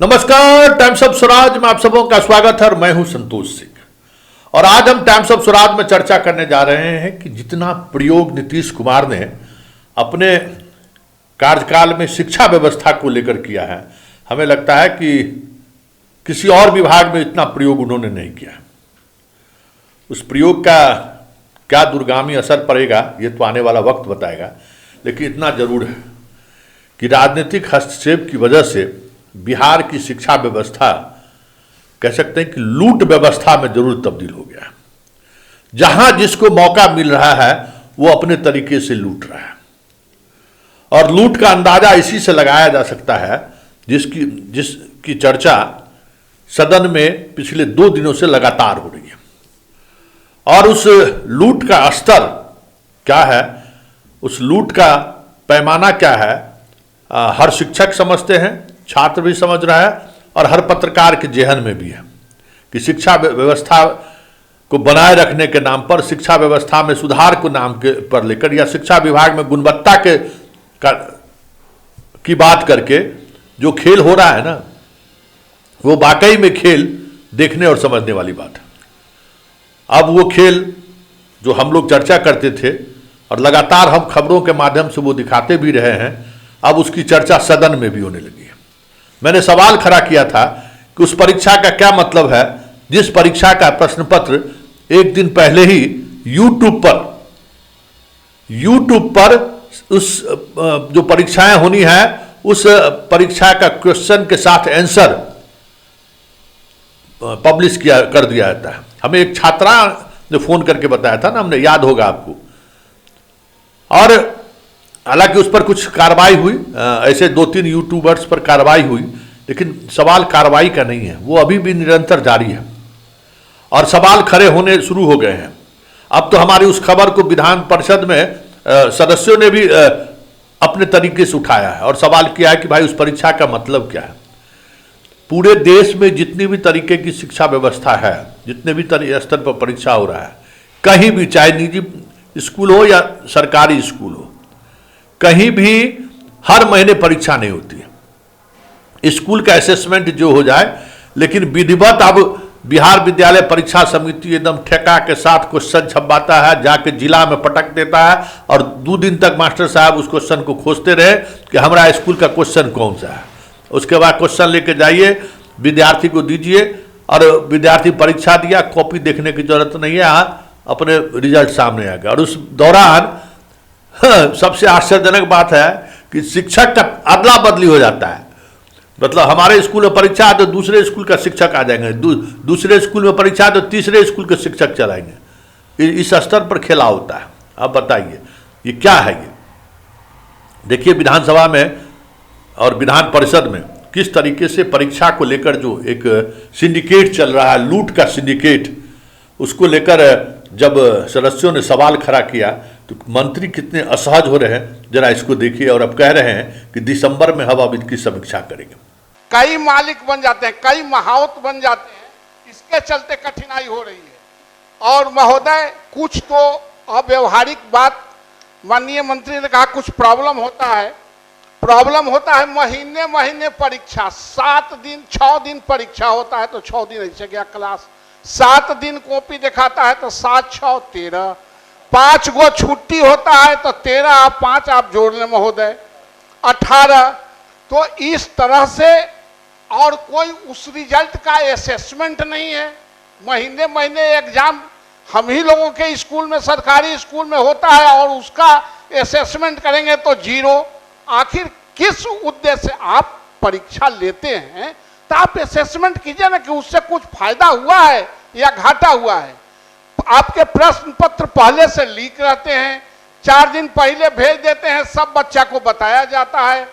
नमस्कार, times of Swaraj में आप सबों का स्वागत है और मैं हूं संतोष सिंह। और आज हम टाइम्स ऑफ स्वराज में चर्चा करने जा रहे हैं कि जितना प्रयोग नीतीश कुमार ने अपने कार्यकाल में शिक्षा व्यवस्था को लेकर किया है, हमें लगता है कि किसी और विभाग में इतना प्रयोग उन्होंने नहीं किया। उस प्रयोग का क्या दूरगामी असर पड़ेगा ये तो आने वाला वक्त बताएगा, लेकिन इतना जरूर है कि राजनीतिक हस्तक्षेप की वजह से बिहार की शिक्षा व्यवस्था कह सकते हैं कि लूट व्यवस्था में जरूर तब्दील हो गया। जहां जिसको मौका मिल रहा है वो अपने तरीके से लूट रहा है, और लूट का अंदाजा इसी से लगाया जा सकता है जिसकी चर्चा सदन में पिछले 2 दिनों से लगातार हो रही है। और उस लूट का स्तर क्या है, उस लूट का पैमाना क्या है, हर शिक्षक समझते हैं, छात्र भी समझ रहा है, और हर पत्रकार के जेहन में भी है कि शिक्षा व्यवस्था को बनाए रखने के नाम पर, शिक्षा व्यवस्था में सुधार को नाम के पर लेकर, या शिक्षा विभाग में गुणवत्ता की बात करके जो खेल हो रहा है ना, वो वाकई में खेल देखने और समझने वाली बात है। अब वो खेल जो हम लोग चर्चा करते थे और लगातार हम खबरों के माध्यम से वो दिखाते भी रहे हैं, अब उसकी चर्चा सदन में भी होने लगी है। मैंने सवाल खड़ा किया था कि उस परीक्षा का क्या मतलब है जिस परीक्षा का प्रश्न पत्र एक दिन पहले ही यूट्यूब पर उस जो परीक्षाएं होनी है उस परीक्षा का क्वेश्चन के साथ आंसर पब्लिश कर दिया जाता है। हमें एक छात्रा ने फोन करके बताया था ना, हमने, याद होगा आपको। और हालांकि उस पर कुछ कार्रवाई हुई, ऐसे 2-3 यूट्यूबर्स पर कार्रवाई हुई, लेकिन सवाल कार्रवाई का नहीं है, वो अभी भी निरंतर जारी है और सवाल खड़े होने शुरू हो गए हैं। अब तो हमारी उस खबर को विधान परिषद में सदस्यों ने भी अपने तरीके से उठाया है और सवाल किया है कि भाई उस परीक्षा का मतलब क्या है। पूरे देश में जितनी भी तरीके की शिक्षा व्यवस्था है, जितने भी स्तर पर परीक्षा हो रहा है, कहीं भी, चाहे निजी स्कूल हो या सरकारी स्कूल हो, कहीं भी हर महीने परीक्षा नहीं होती है। स्कूल का असेसमेंट जो हो जाए, लेकिन विधिवत अब बिहार विद्यालय परीक्षा समिति एकदम ठेका के साथ क्वेश्चन छपवाता है, जाके जिला में पटक देता है और 2 दिन तक मास्टर साहब उस क्वेश्चन को खोजते रहे कि हमारा स्कूल का क्वेश्चन कौन सा है। उसके बाद क्वेश्चन लेके जाइए, विद्यार्थी को दीजिए, और विद्यार्थी परीक्षा दिया, कॉपी देखने की जरूरत नहीं है, अपने रिजल्ट सामने आ गया। और उस दौरान सबसे आश्चर्यजनक बात है कि शिक्षक का अदला बदली हो जाता है। मतलब हमारे स्कूल में परीक्षा है तो दूसरे स्कूल का शिक्षक आ जाएंगे, दूसरे स्कूल में परीक्षा है तो तीसरे स्कूल के शिक्षक चलाएंगे। इस स्तर पर खेला होता है। अब बताइए ये क्या है। ये देखिए विधानसभा में और विधान परिषद में किस तरीके से परीक्षा को लेकर जो एक सिंडिकेट चल रहा है, लूट का सिंडिकेट, उसको लेकर जब सदस्यों ने सवाल खड़ा किया तो मंत्री कितने असहज हो रहे हैं, जरा इसको देखिए। और अब कह रहे हैं कि दिसंबर में हम अब इसकी समीक्षा करेंगे। कई मालिक बन जाते हैं, कई महावत बन जाते हैं, इसके चलते कठिनाई हो रही है। और महोदय, कुछ तो अव्यवहारिक बात माननीय मंत्री ने कहा, कुछ प्रॉब्लम होता है महीने महीने परीक्षा, 7 दिन 6 दिन परीक्षा होता है तो 6 दिन ऐसे गया क्लास, 7 दिन कॉपी दिखाता है तो 7 6 13, 5 गो छुट्टी होता है तो 13 5 आप जोड़ लें महोदय, 18। तो इस तरह से, और कोई उस रिजल्ट का असेसमेंट नहीं है। महीने महीने एग्जाम हम ही लोगों के स्कूल में, सरकारी स्कूल में होता है, और उसका असेसमेंट करेंगे तो 0। आखिर किस उद्देश्य से आप परीक्षा लेते हैं? तो आप असेसमेंट कीजिए ना कि उससे कुछ फायदा हुआ है या घाटा हुआ है। आपके प्रश्न पत्र पहले से लीक रहते हैं, 4 दिन पहले भेज देते हैं, सब बच्चा को बताया जाता है।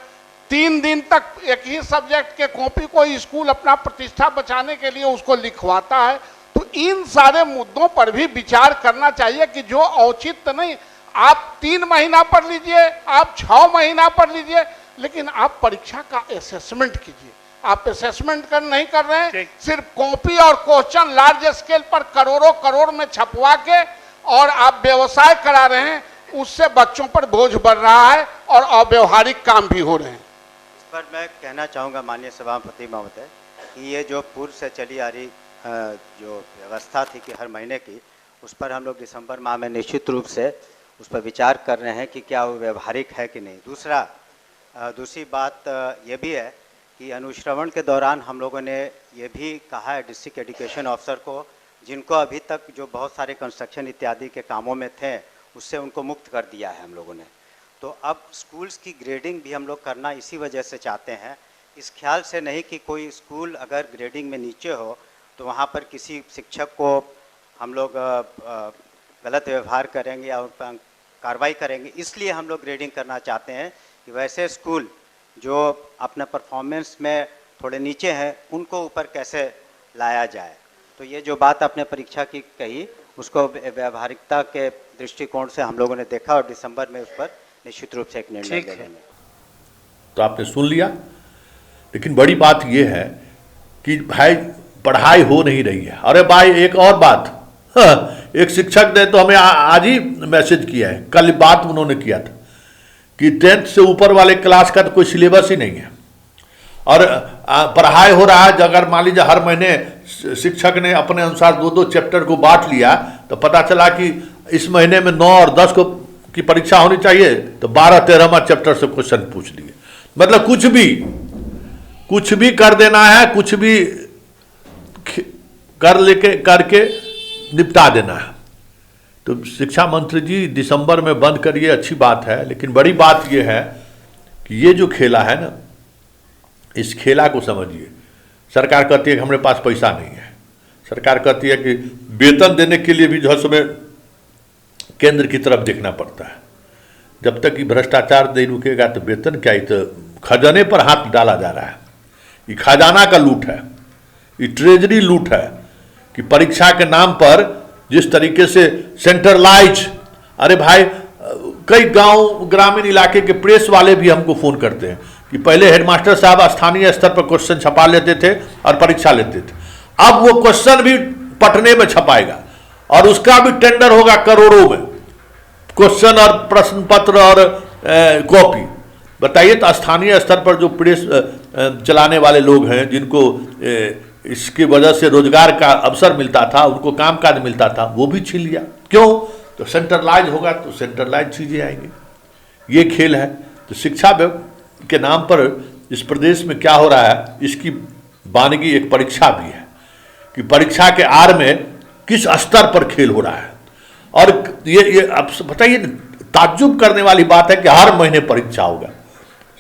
3 दिन तक एक ही सब्जेक्ट के कॉपी को स्कूल अपना प्रतिष्ठा बचाने के लिए उसको लिखवाता है। तो इन सारे मुद्दों पर भी विचार करना चाहिए कि जो औचित्य नहीं, आप 3 महीना पढ़ लीजिए, आप 6 महीना पढ़ लीजिए, लेकिन आप परीक्षा का असेसमेंट कीजिए। आप असेसमेंट नहीं कर रहे हैं, सिर्फ कॉपी और क्वेश्चन लार्ज स्केल पर करोड़ों करोड़ में छपवा के और आप व्यवसाय करा रहे हैं, उससे बच्चों पर बोझ बढ़ रहा है और अव्यवहारिक काम भी हो रहे हैं। पर मैं कहना चाहूँगा माननीय सभापति महोदय कि ये जो पूर्व से चली आ रही जो व्यवस्था थी कि हर महीने की, उस पर हम लोग दिसंबर माह में निश्चित रूप से उस पर विचार कर रहे हैं कि क्या वो व्यवहारिक है कि नहीं। दूसरी बात ये भी है कि अनुश्रवण के दौरान हम लोगों ने ये भी कहा है डिस्ट्रिक्ट एजुकेशन ऑफिसर को, जिनको अभी तक जो बहुत सारे कंस्ट्रक्शन इत्यादि के कामों में थे उससे उनको मुक्त कर दिया है हम लोगों ने। तो अब स्कूल्स की ग्रेडिंग भी हम लोग करना इसी वजह से चाहते हैं, इस ख्याल से नहीं कि कोई स्कूल अगर ग्रेडिंग में नीचे हो तो वहाँ पर किसी शिक्षक को हम लोग गलत व्यवहार करेंगे या उन पर कार्रवाई करेंगे। इसलिए हम लोग ग्रेडिंग करना चाहते हैं कि वैसे स्कूल जो अपने परफॉर्मेंस में थोड़े नीचे हैं उनको ऊपर कैसे लाया जाए। तो ये जो बात आपने परीक्षा की कही उसको व्यवहारिकता के दृष्टिकोण से हम लोगों ने देखा और दिसंबर में उस पर निश्चित रूप से एक निर्णय ले लेंगे। तो आपने सुन लिया, लेकिन बड़ी बात यह है कि भाई पढ़ाई हो नहीं रही है। अरे भाई एक और बात, एक शिक्षक ने तो हमें आज ही मैसेज किया है, कल बात उन्होंने किया था कि 10th से ऊपर वाले क्लास का तो कोई सिलेबस ही नहीं है और पढ़ाई हो रहा है। अगर मान लीजिए हर महीने शिक्षक ने अपने अनुसार 2-2 चैप्टर को बांट लिया तो पता चला कि इस महीने में 9 और 10 को की परीक्षा होनी चाहिए तो 12-13वां चैप्टर से क्वेश्चन पूछ लिए। मतलब कुछ भी कर देना है, कुछ भी करके निपटा देना है। तो शिक्षा मंत्री जी दिसंबर में बंद करिए, अच्छी बात है, लेकिन बड़ी बात यह है कि ये जो खेला है ना, इस खेला को समझिए। सरकार कहती है कि हमारे पास पैसा नहीं है, सरकार कहती है कि वेतन देने के लिए भी जो है समय केंद्र की तरफ देखना पड़ता है। जब तक कि भ्रष्टाचार नहीं रुकेगा तो वेतन क्या, ही तो खजाने पर हाथ डाला जा रहा है। ये खजाना का लूट है, ये ट्रेजरी लूट है कि परीक्षा के नाम पर जिस तरीके से सेंट्रलाइज। अरे भाई कई गांव ग्रामीण इलाके के प्रेस वाले भी हमको फ़ोन करते हैं कि पहले हेडमास्टर साहब स्थानीय स्तर पर क्वेश्चन छपा लेते थे और परीक्षा लेते थे, अब वो क्वेश्चन भी पटने में छपाएगा और उसका भी टेंडर होगा करोड़ों में, क्वेश्चन और प्रश्न पत्र और कॉपी। बताइए तो स्थानीय स्तर पर जो प्रेस चलाने वाले लोग हैं, जिनको इसकी वजह से रोजगार का अवसर मिलता था, उनको कामकाज मिलता था, वो भी छीन लिया। क्यों? तो सेंट्रलाइज होगा तो सेंट्रलाइज चीज़ें आएंगी। ये खेल है। तो शिक्षा के नाम पर इस प्रदेश में क्या हो रहा है, इसकी वानगी एक परीक्षा भी है कि परीक्षा के आड़ में किस स्तर पर खेल हो रहा है। और ये आप बताइए, ताज्जुब करने वाली बात है कि हर महीने परीक्षा होगा।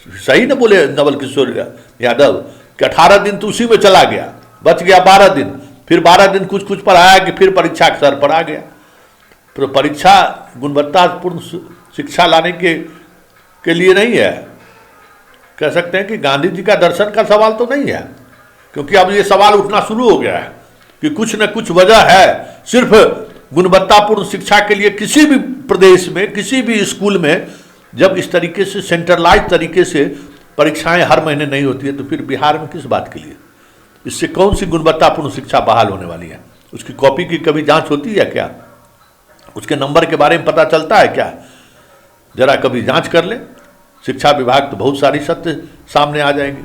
सही न बोले नवल किशोर यादव कि 18 दिन तो उसी में चला गया, बच गया 12 दिन, फिर 12 दिन कुछ पर आया कि फिर परीक्षा के सर पर आ गया। तो परीक्षा गुणवत्तापूर्ण शिक्षा लाने के लिए नहीं है। कह सकते हैं कि गांधी जी का दर्शन का सवाल तो नहीं है, क्योंकि अब ये सवाल उठना शुरू हो गया है कि कुछ न कुछ वजह है। सिर्फ गुणवत्तापूर्ण शिक्षा के लिए किसी भी प्रदेश में, किसी भी स्कूल में जब इस तरीके से सेंट्रलाइज तरीके से परीक्षाएं हर महीने नहीं होती है, तो फिर बिहार में किस बात के लिए? इससे कौन सी गुणवत्तापूर्ण शिक्षा बहाल होने वाली है? उसकी कॉपी की कभी जांच होती है क्या? उसके नंबर के बारे में पता चलता है क्या? जरा कभी जांच कर ले। शिक्षा विभाग तो बहुत सारी सत्य सामने आ जाएंगे।